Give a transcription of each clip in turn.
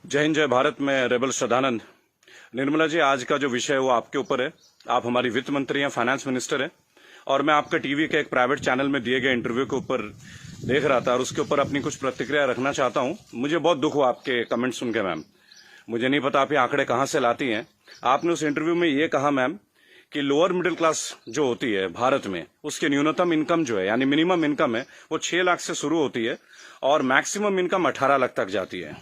जय हिंद, जय भारत। मैं रेबल श्रद्धानंद। निर्मला जी, आज का जो विषय है वो आपके ऊपर है। आप हमारी वित्त मंत्री हैं, फाइनेंस मिनिस्टर हैं, और मैं आपका टीवी के एक प्राइवेट चैनल में दिए गए इंटरव्यू के ऊपर देख रहा था और उसके ऊपर अपनी कुछ प्रतिक्रिया रखना चाहता हूं। मुझे बहुत दुख हुआ आपके कमेंट सुन के मैम। मुझे नहीं पता आप ये आंकड़े कहां से लाती हैं। आपने उस इंटरव्यू में ये कहा मैम कि लोअर मिडिल क्लास जो होती है भारत में, उसकी न्यूनतम इनकम जो है यानी मिनिमम इनकम है वो 6 लाख से शुरू होती है और मैक्सिमम इनकम 18 लाख तक जाती है।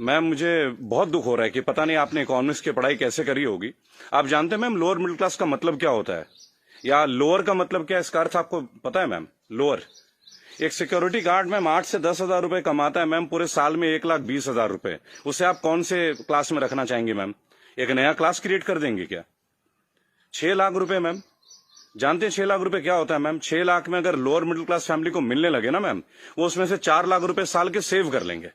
मैम, मुझे बहुत दुख हो रहा है कि पता नहीं आपने इकोनॉमिक्स की पढ़ाई कैसे करी होगी। आप जानते हैं मैम लोअर मिडिल क्लास का मतलब क्या होता है, या लोअर का मतलब क्या है, इसका अर्थ आपको पता है मैम? लोअर, एक सिक्योरिटी गार्ड मैम 8 से 10 हजार रुपए कमाता है मैम, पूरे साल में 1,20,000 रुपए। उसे आप कौन से क्लास में रखना चाहेंगे मैम? एक नया क्लास क्रिएट कर देंगे क्या? 6 लाख रुपए मैम, जानते हैं 6 लाख रुपए क्या होता है मैम? 6 लाख में अगर लोअर मिडिल क्लास फैमिली को मिलने लगे ना मैम, वो उसमें से 4 लाख रुपए साल के सेव कर लेंगे।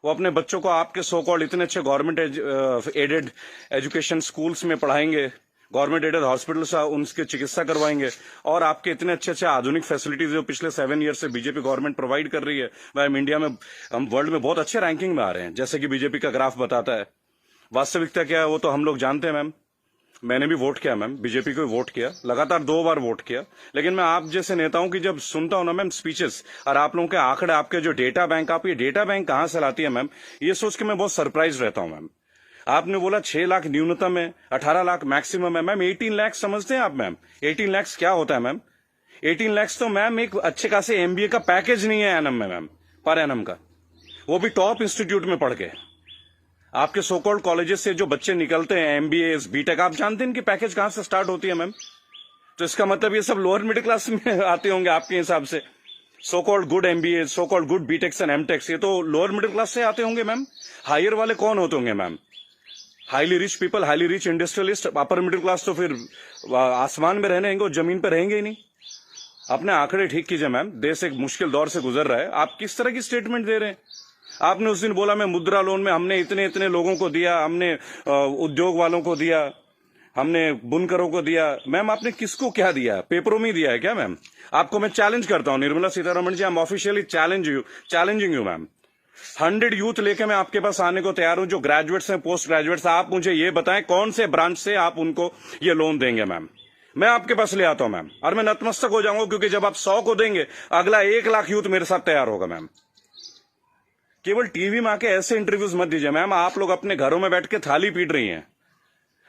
वो अपने बच्चों को आपके सो कॉल्ड इतने अच्छे गवर्नमेंट एडेड एजुकेशन स्कूल्स में पढ़ाएंगे, गवर्नमेंट एडेड हॉस्पिटल से उनकी चिकित्सा करवाएंगे, और आपके इतने अच्छे अच्छे आधुनिक फैसिलिटीज जो पिछले 7 ईयर से बीजेपी गवर्नमेंट प्रोवाइड कर रही है। मैम, इंडिया में हम वर्ल्ड में बहुत अच्छे रैंकिंग में आ रहे हैं, जैसे कि बीजेपी का ग्राफ बताता है। वास्तविकता क्या है वो तो हम लोग जानते हैं मैम। मैंने भी वोट किया मैम, बीजेपी को वोट किया, लगातार 2 बार वोट किया। लेकिन मैं आप जैसे नेताओं की जब सुनता हूं ना मैम स्पीचेस, और आप लोगों के आंकड़े, आपके जो डेटा बैंक, आप ये डेटा बैंक कहां से लाती है मैम, ये सोच के मैं बहुत सरप्राइज रहता हूं मैम। आपने बोला 6 लाख न्यूनतम है, 18 लाख मैक्सिमम है मैम। 18 लाख समझते हैं आप मैम? 18 लाख क्या होता है मैम? 18 लाख तो मैम एक अच्छे खासे एमबीए का पैकेज नहीं है एनम में मैम, पर एनम का, वो भी टॉप इंस्टीट्यूट में पढ़ के। आपके सोकॉल्ड कॉलेजेस से जो बच्चे निकलते हैं, एमबीए, बीटेक, आप जानते हैं इनकी पैकेज कहां से स्टार्ट होती है मैम? तो इसका मतलब ये सब लोअर मिडिल क्लास में आते होंगे आपके हिसाब से। So called good MBA, so called good BTechs and MTechs, ये तो लोअर मिडिल क्लास से आते होंगे मैम। हायर वाले कौन होते होंगे ma'am? Highly rich people, highly rich industrialist. Upper middle class तो फिर आसमान में रहने और जमीन पर रहेंगे ही नहीं। अपने आंकड़े ठीक कीजिए मैम, देश एक मुश्किल दौर से गुजर रहा है। आप किस तरह की स्टेटमेंट दे रहे हैं? आपने उस दिन बोला मैं मुद्रा लोन में हमने इतने इतने लोगों को दिया, हमने उद्योग वालों को दिया, हमने बुनकरों को दिया। मैम, आपने किसको क्या दिया? पेपरों में दिया है क्या मैम? आपको मैं चैलेंज करता हूं Nirmala Sitharaman ji, I am officially challenging you ma'am. 100 youth लेके मैं आपके पास आने को तैयार हूं, जो ग्रेजुएट्स हैं, पोस्ट ग्रेजुएट्स। आप मुझे ये बताएं कौन से ब्रांच से आप उनको ये लोन देंगे मैम? मैं आपके पास ले आता हूं मैम, और मैं नतमस्तक हो जाऊंगा, क्योंकि जब आप 100 को देंगे, अगला 1 लाख यूथ मेरे साथ तैयार होगा मैम। केवल टीवी में आके ऐसे इंटरव्यूज मत दीजिए मैम। आप लोग अपने घरों में बैठ के थाली पीट रही हैं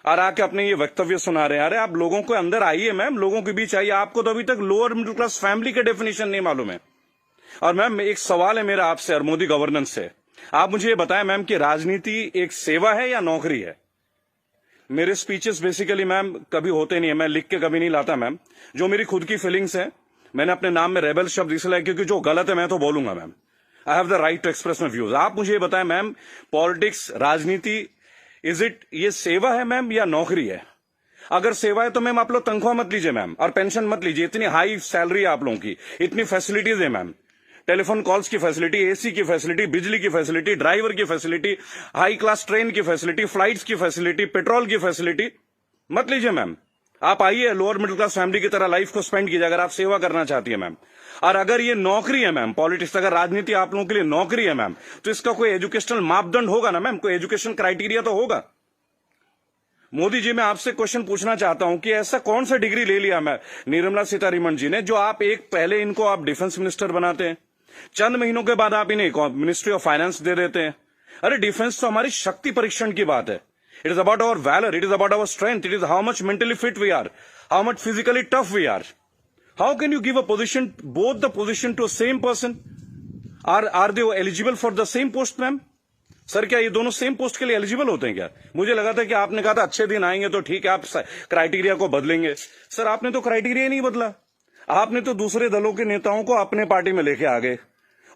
और आके अपने ये वक्तव्य सुना रहे हैं। अरे आप लोगों को अंदर आइए मैम, लोगों के बीच आइए। आपको तो अभी तक लोअर मिडिल क्लास फैमिली का डेफिनेशन नहीं मालूम है। और मैम, एक सवाल है मेरा आपसे और मोदी गवर्नेंस से। आप मुझे ये बताएं मैम कि राजनीति एक सेवा है या नौकरी है? मेरे स्पीचेस बेसिकली मैम कभी होते नहीं है, मैं लिख के कभी नहीं लाता मैम। जो मेरी खुद की फीलिंग्स है, मैंने अपने नाम में रेबल शब्द इसलिए, क्योंकि जो गलत है मैं तो बोलूंगा ma'am. I have the right to express my views. आप मुझे ये बताएं मैम, पॉलिटिक्स, राजनीति, इज इट ये सेवा है मैम या नौकरी है? अगर सेवा है तो मैम आप लोग तनख्वाह मत लीजिए मैम, और पेंशन मत लीजिए। इतनी हाई सैलरी है आप लोगों की, इतनी फैसिलिटीज है मैम, टेलीफोन कॉल्स की फैसिलिटी, एसी की फैसिलिटी, बिजली की फैसिलिटी, ड्राइवर की फैसिलिटी, हाई क्लास ट्रेन की फैसिलिटी, फ्लाइट्स की फैसिलिटी, पेट्रोल की फैसिलिटी। मत लीजिए मैम। आप आइए, लोअर मिडिल क्लास फैमिली की तरह लाइफ को स्पेंड कीजिए, अगर आप सेवा करना चाहती है मैम। और अगर ये नौकरी है मैम, पॉलिटिक्स, अगर राजनीति आप लोगों के लिए नौकरी है मैम, तो इसका कोई एजुकेशनल मापदंड होगा ना मैम, कोई एजुकेशन क्राइटेरिया तो होगा। मोदी जी, मैं आपसे क्वेश्चन पूछना चाहता हूं कि ऐसा कौन सा डिग्री ले लिया मैं निर्मला सीतारमण जी ने, जो आप एक पहले इनको आप डिफेंस मिनिस्टर बनाते हैं, चंद महीनों के बाद आप इन्हें मिनिस्ट्री ऑफ फाइनेंस दे देते हैं। अरे डिफेंस तो हमारी शक्ति परीक्षण की बात है। It is about our valour, it is about our strength, it is how much mentally fit we are, how much physically tough we are. How can you give a position, both the position to same person? Are they eligible for the same post ma'am? Sir, क्या ये दोनों same post के लिए eligible होते हैं क्या? मुझे लगा था कि आपने कहा था अच्छे दिन आएंगे तो ठीक है, आप क्राइटेरिया को बदलेंगे। सर, आपने तो क्राइटेरिया नहीं बदला। आपने तो दूसरे दलों के नेताओं को अपने पार्टी में लेके आ गए,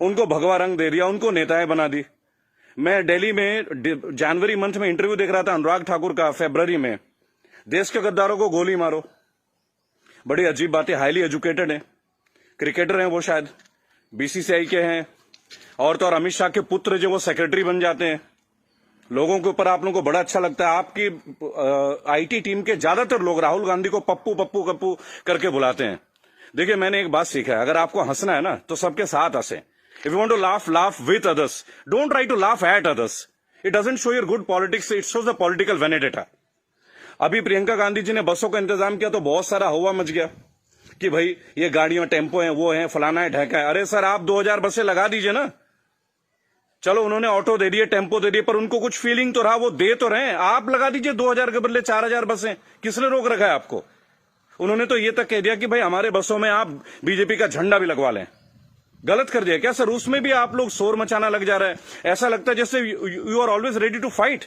उनको भगवा रंग दे दिया, उनको नेताएं बना दी। मैं दिल्ली में जनवरी मंथ में इंटरव्यू देख रहा था अनुराग ठाकुर का, फरवरी में, देश के गद्दारों को गोली मारो। बड़ी अजीब बात है। हाईली एजुकेटेड है, क्रिकेटर हैं वो, शायद बीसीसीआई के हैं, और तो और अमित शाह के पुत्र जो वो सेक्रेटरी बन जाते हैं। लोगों के ऊपर आप लोगों को बड़ा अच्छा लगता है। आपकी आईटी टीम के ज्यादातर लोग राहुल गांधी को पप्पू पप्पू पप्पू करके बुलाते हैं। देखिए, मैंने एक बात सीखा है, अगर आपको हंसना है ना तो सबके साथ हंसे। If you want to laugh, laugh with others. Don't try to laugh at others. It doesn't show your good politics, it shows the political vendetta. अभी प्रियंका गांधी जी ने बसों का इंतजाम किया तो बहुत सारा हवा मच गया कि भाई ये गाड़ियों टेम्पो हैं, वो हैं, फलाना है, ढेका है। अरे सर, आप 2000 बसें लगा दीजिए ना। चलो उन्होंने ऑटो दे दिए, टेम्पो दे दिए, पर उनको कुछ फीलिंग तो रहा, वो दे तो रहे हैं। आप लगा दीजिए 2000 के बदले 4000 बसें। किसने रोक रखा है आपको? उन्होंने तो ये तक कह दिया कि भाई हमारे बसों में आप बीजेपी का झंडा भी लगवा लें। गलत कर दिया क्या सर? उसमें भी आप लोग शोर मचाना लग जा रहा है। ऐसा लगता है जैसे you are always ready to fight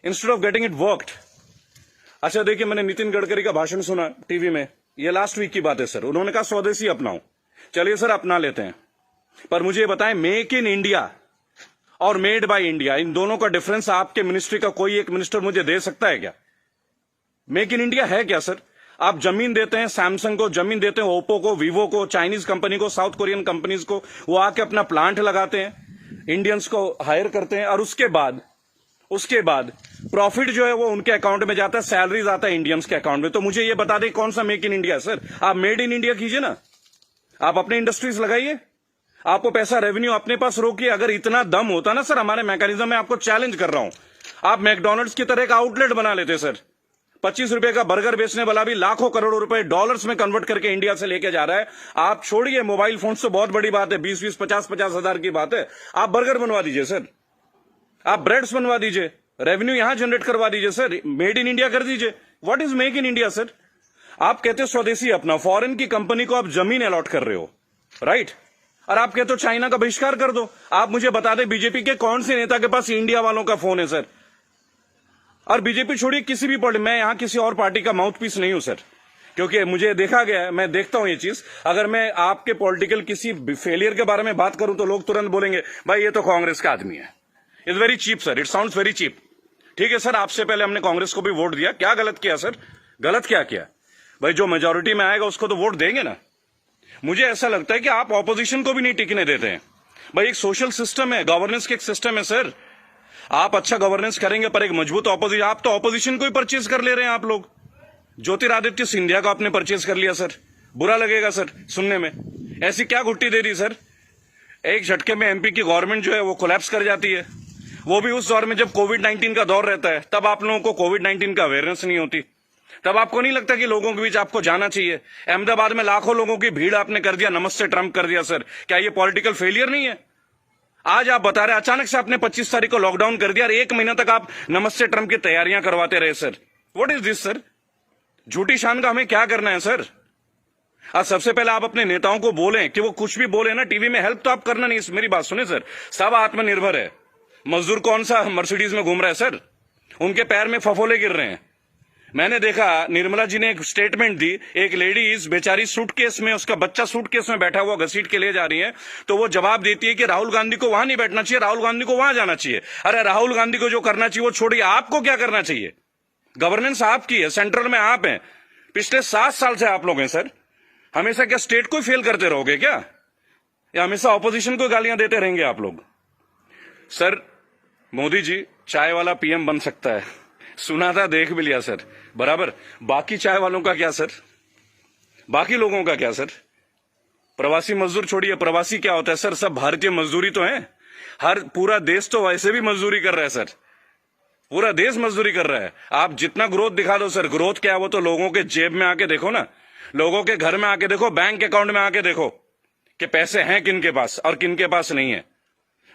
instead of getting it worked. अच्छा देखिए, मैंने नितिन गडकरी का भाषण सुना टीवी में, ये लास्ट वीक की बात है सर। उन्होंने कहा स्वदेशी अपनाओ। चलिए सर, अपना लेते हैं, पर मुझे ये बताएं, मेक इन इंडिया और मेड बाय इंडिया, इन दोनों का डिफरेंस आपके मिनिस्ट्री का कोई एक मिनिस्टर मुझे दे सकता है क्या? मेक इन इंडिया है क्या सर? आप जमीन देते हैं सैमसंग को, जमीन देते हैं ओप्पो को, वीवो को, चाइनीज कंपनी को, साउथ कोरियन कंपनीज को, वो आके अपना प्लांट लगाते हैं, इंडियंस को हायर करते हैं, और उसके बाद प्रॉफिट जो है वो उनके अकाउंट में जाता है, सैलरीज आता है इंडियंस के अकाउंट में। तो मुझे ये बता दें कौन सा मेक इन इंडिया सर? आप मेड इन इंडिया कीजिए ना, आप अपने इंडस्ट्रीज लगाइए, आपको पैसा रेवेन्यू अपने पास रोकिए। अगर इतना दम होता ना सर हमारे मैकेनिज्म में, आपको चैलेंज कर रहा हूं, आप मैकडोनल्ड्स की तरह का आउटलेट बना लेते सर। 25 रुपए का बर्गर बेचने वाला भी लाखों करोड़ों रुपए डॉलर्स में कन्वर्ट करके इंडिया से लेके जा रहा है। आप छोड़िए मोबाइल फोन तो बहुत बड़ी बात है, 20-20, 50-50 हजार की बात है। आप बर्गर बनवा दीजिए सर, आप ब्रेड्स बनवा दीजिए, रेवेन्यू यहां जनरेट करवा दीजिए सर, मेड इन इंडिया कर दीजिए। What is make in India sir? आप कहते हो स्वदेशी अपना, फॉरेन की कंपनी को आप जमीन अलॉट कर रहे हो, राइट? और आप कहते हो चाइना का बहिष्कार कर दो। आप मुझे बता दें बीजेपी के कौन से नेता के पास इंडिया वालों का फोन है सर? और बीजेपी छोड़िए, किसी भी पार्टी, मैं यहां किसी और पार्टी का माउथ पीस नहीं हूं सर, क्योंकि मुझे देखा गया है, मैं देखता हूं ये चीज। अगर मैं आपके पॉलिटिकल किसी फेलियर के बारे में बात करूं तो लोग तुरंत बोलेंगे भाई ये तो कांग्रेस का आदमी है। It's very cheap sir, it sounds very cheap. ठीक है सर, आपसे पहले हमने कांग्रेस को भी वोट दिया, क्या गलत किया सर? गलत क्या किया भाई? जो मेजोरिटी में आएगा उसको तो वोट देंगे ना। मुझे ऐसा लगता है कि आप ऑपोजिशन को भी नहीं टिकने देते हैं भाई। एक सोशल सिस्टम है, गवर्नेंस का एक सिस्टम है सर। आप अच्छा गवर्नेंस करेंगे पर एक मजबूत ऑपोजिशन, आप तो ऑपोजिशन को ही परचेज कर ले रहे हैं आप लोग। ज्योतिरादित्य सिंधिया को आपने परचेज कर लिया सर, बुरा लगेगा सर सुनने में। ऐसी क्या गुट्टी दे दी सर? एक झटके में एमपी की गवर्नमेंट जो है वो कोलैप्स कर जाती है, वो भी उस दौर में जब कोविड-19 का दौर रहता है। तब आप लोगों को कोविड-19 का अवेयरनेस नहीं होती, तब आपको नहीं लगता कि लोगों के बीच आपको जाना चाहिए। अहमदाबाद में लाखों लोगों की भीड़ आपने कर दिया, नमस्ते ट्रंप कर दिया सर। क्या ये पॉलिटिकल फेलियर नहीं है? आज आप बता रहे अचानक से आपने 25 तारीख को लॉकडाउन कर दिया और 1 महीना तक आप नमस्ते ट्रंप की तैयारियां करवाते रहे sir. What is this sir? झूठी शान का हमें क्या करना है सर? आज सबसे पहले आप अपने नेताओं को बोलें कि वो कुछ भी बोले ना टीवी में, हेल्प तो आप करना नहीं। मेरी बात सुने सर, सब आत्मनिर्भर है। मजदूर कौन सा मर्सिडीज में घूम रहा है सर? उनके पैर में फफोले गिर रहे हैं। मैंने देखा निर्मला जी ने एक स्टेटमेंट दी, एक लेडीज बेचारी सूटकेस में, उसका बच्चा सूटकेस में बैठा हुआ घसीट के ले जा रही है, तो वो जवाब देती है कि राहुल गांधी को वहां नहीं बैठना चाहिए, राहुल गांधी को वहां जाना चाहिए। अरे राहुल गांधी को जो करना चाहिए वो छोड़िए, आपको क्या करना चाहिए? गवर्नेंस आपकी है, सेंट्रल में आप हैं, पिछले 7 साल से आप लोग हैं सर। हमेशा क्या स्टेट को फेल करते रहोगे क्या, या हमेशा ऑपोजिशन को गालियां देते रहेंगे आप लोग? सर मोदी जी चाय वाला पीएम बन सकता है, सुना था, देख भी लिया सर, बराबर। बाकी चाय वालों का क्या सर? बाकी लोगों का क्या सर? प्रवासी मजदूर छोड़िए, प्रवासी क्या होता है सर? सब भारतीय मजदूरी तो है। हर पूरा देश तो वैसे भी मजदूरी कर रहा है सर, पूरा देश मजदूरी कर रहा है। आप जितना ग्रोथ दिखा दो सर, ग्रोथ क्या है वो तो लोगों के जेब में आके देखो ना, लोगों के घर में आके देखो, बैंक अकाउंट में आके देखो कि पैसे हैं किन के पास और किन के पास नहीं है।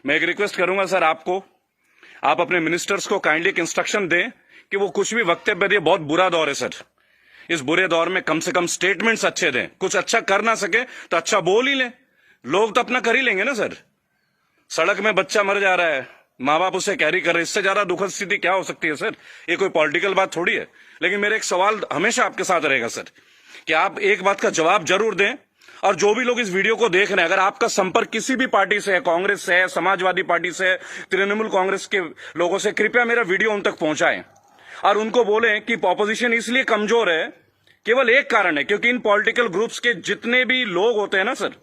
मैं एक रिक्वेस्ट करूंगा सर आपको, आप अपने मिनिस्टर्स को काइंडली एक इंस्ट्रक्शन दें कि वो कुछ भी वक्तव्य दे। बहुत बुरा दौर है सर, इस बुरे दौर में कम से कम स्टेटमेंट्स अच्छे दें। कुछ अच्छा कर ना सके तो अच्छा बोल ही लें, लोग तो अपना कर ही लेंगे ना सर। सड़क में बच्चा मर जा रहा है, माँ बाप उसे कैरी कर रहे, इससे ज्यादा दुखद स्थिति क्या हो सकती है सर? ये कोई पॉलिटिकल बात थोड़ी है। लेकिन मेरा एक सवाल हमेशा आपके साथ रहेगा सर, कि आप एक बात का जवाब जरूर दें, और जो भी लोग इस वीडियो को देख रहे हैं, अगर आपका संपर्क किसी भी पार्टी से है, कांग्रेस से है, समाजवादी पार्टी से है, तृणमूल कांग्रेस के लोगों से, कृपया मेरा वीडियो उन तक पहुंचाएं और उनको बोलें कि ऑपोजिशन इसलिए कमजोर है, केवल एक कारण है, क्योंकि इन पॉलिटिकल ग्रुप्स के जितने भी लोग होते हैं ना सर,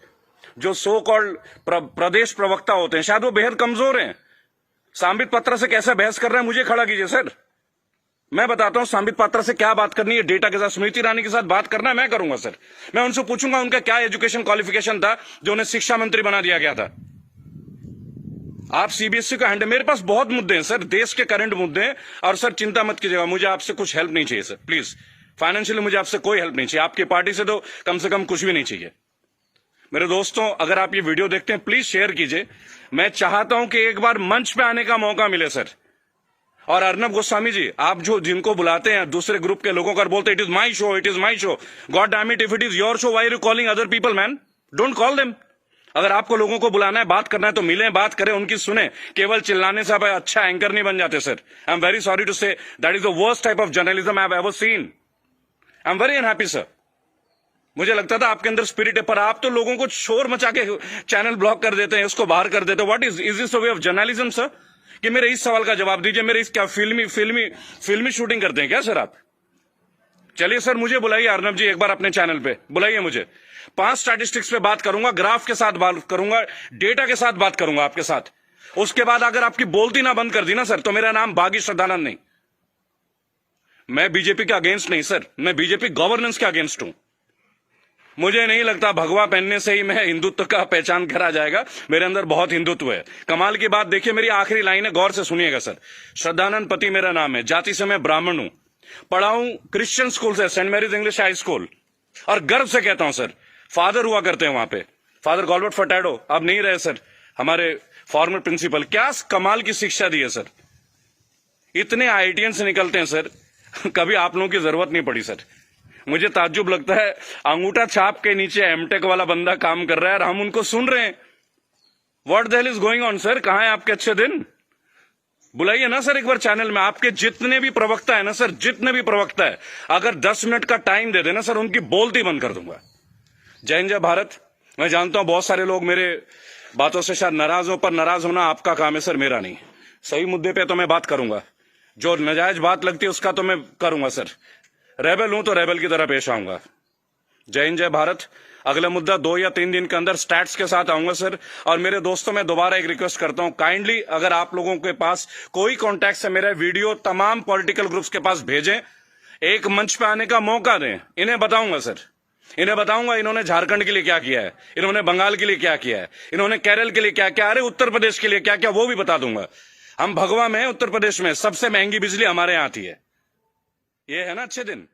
जो सो कॉल्ड प्रदेश प्रवक्ता होते हैं, शायद वो बेहद कमजोर हैं। सांबित पात्रा से कैसे बहस कर रहे हैं मुझे खड़ा कीजिए सर, मैं बताता हूं सांबित पात्रा से क्या बात करनी है, डेटा के साथ। स्मृति ईरानी के साथ बात करना है, मैं करूंगा सर। मैं उनसे पूछूंगा उनका क्या एजुकेशन क्वालिफिकेशन था जो उन्हें शिक्षा मंत्री बना दिया गया था। आप सीबीएसई का हैंडल, मेरे पास बहुत मुद्दे हैं सर, देश के करंट मुद्दे हैं। और सर चिंता मत कीजिएगा, मुझे आपसे कुछ हेल्प नहीं चाहिए सर, प्लीज। फाइनेंशियली मुझे आपसे कोई हेल्प नहीं चाहिए, आपकी पार्टी से तो कम से कम कुछ भी नहीं चाहिए। मेरे दोस्तों, अगर आप ये वीडियो देखते हैं प्लीज शेयर कीजिए। मैं चाहता हूं कि एक बार मंच पे आने का मौका मिले सर। और अर्नब गोस्वामी जी, आप जो जिनको बुलाते हैं दूसरे ग्रुप के लोगों का, बोलते it is my show, it is my show. God damn it, if it is your show, why are you calling other people man? Don't call them. अगर आपको लोगों को बुलाना है, बात करना है तो मिलें, बात करें, उनकी सुने। केवल चिल्लाने से आप अच्छा एंकर नहीं बन जाते sir. I am very sorry to say, that is the worst type of journalism I have ever seen. I am very unhappy sir. मुझे लगता था आपके अंदर स्पिरिट है, पर आप तो लोगों को शोर मचा के चैनल ब्लॉक कर देते हैं, उसको बाहर कर देते हैं। What is this way of journalism sir? कि मेरे इस सवाल का जवाब दीजिए। मेरे इस क्या फिल्मी शूटिंग करते हैं क्या सर आप? चलिए सर, मुझे बुलाइए अर्नब जी, एक बार अपने चैनल पे बुलाइए मुझे। 5 स्टैटिस्टिक्स पे बात करूंगा, ग्राफ के साथ बात करूंगा, डेटा के साथ बात करूंगा आपके साथ। उसके बाद अगर आपकी बोलती ना बंद कर दी ना सर, तो मेरा नाम बागी श्रद्धानंद नहीं। मैं बीजेपी के अगेंस्ट नहीं सर, मैं बीजेपी गवर्नेंस के अगेंस्ट हूं। मुझे नहीं लगता भगवा पहनने से ही मैं हिंदुत्व का पहचान करा जाएगा। मेरे अंदर बहुत हिंदुत्व है। कमाल की बात देखिए, मेरी आखिरी लाइन है, गौर से सुनिएगा सर। श्रद्धानंद पति मेरा नाम है, जाति से मैं ब्राह्मण हूं, पढ़ा हूं क्रिश्चियन स्कूल से, saint Mary's English high school. और गर्व से कहता हूं सर, फादर हुआ करते हैं वहां पे, फादर गॉलबर्ट फर्टैडो, अब नहीं रहे सर, हमारे फॉर्मर प्रिंसिपल। क्या कमाल की शिक्षा दी है सर। इतने आईआईटीएन से निकलते हैं सर, कभी आप लोगों की जरूरत नहीं पड़ी सर। मुझे ताज्जुब लगता है, अंगूठा छाप के नीचे एमटेक वाला बंदा काम कर रहा है और हम उनको सुन रहे हैं। What the hell is going on sir? कहां है आपके अच्छे दिन? बुलाइए ना सर एक बार चैनल में। आपके जितने भी प्रवक्ता है ना सर, जितने भी प्रवक्ता है, अगर 10 मिनट का टाइम दे देना सर, उनकी बोलती बंद कर दूंगा। जय हिंद, जय भारत। मैं जानता हूं बहुत सारे लोग मेरे बातों से शायद नाराज हो, पर नाराज होना आपका काम है सर, मेरा नहीं। सही मुद्दे पे तो मैं बात करूंगा, जो नाजायज बात लगती है उसका तो मैं करूंगा सर। रेबल हूं तो रेबल की तरह पेश आऊंगा। जय हिंद, जय भारत। अगला मुद्दा 2 या 3 दिन के अंदर स्टैट्स के साथ आऊंगा सर। और मेरे दोस्तों, मैं दोबारा एक रिक्वेस्ट करता हूं, काइंडली अगर आप लोगों के पास कोई कॉन्टैक्ट है, मेरा वीडियो तमाम पॉलिटिकल ग्रुप्स के पास भेजें, एक मंच पे आने का मौका दें। इन्हें बताऊंगा सर, इन्हें बताऊंगा इन्होंने झारखंड के लिए क्या किया है, इन्होंने बंगाल के लिए क्या किया है, इन्होंने केरल के लिए क्या क्या, अरे उत्तर प्रदेश के लिए क्या क्या, वो भी बता दूंगा। हम भगवा में, उत्तर प्रदेश में सबसे महंगी बिजली हमारे यहां आती है। ये है ना अच्छे दिन।